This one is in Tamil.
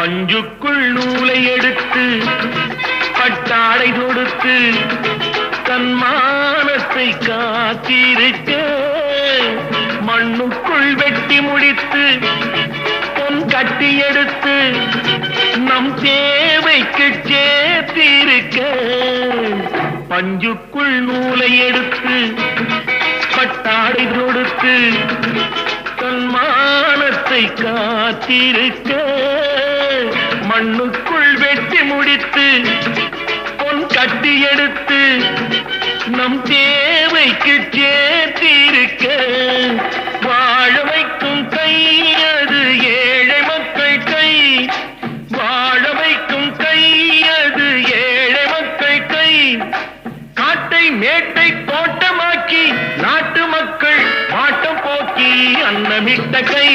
பஞ்சுக்குள் நூலை எடுத்து பட்டாடை தொடுத்து தன் மானத்தை காத்திருக்க மண்ணுக்குள் வெட்டி முடித்து பொன் கட்டி எடுத்து நம் தேவைக்கு சேர்த்திருக்க பஞ்சுக்குள் நூலை எடுத்து பட்டாடை தொடுத்து தன் மானத்தை காத்திருக்க மண்ணுக்குள் வெட்டி முடித்து பொன் கட்டி எடுத்து நம் தேவைக்கு சேர்த்திருக்க வாழ வைக்கும் கை அது ஏழை மக்கள் கை வாழ வைக்கும் கை அது ஏழை மக்கள் கை காட்டை மேட்டை தோட்டமாக்கி நாட்டு மக்கள் பாட்டம் போக்கி அன்னமிட்ட கை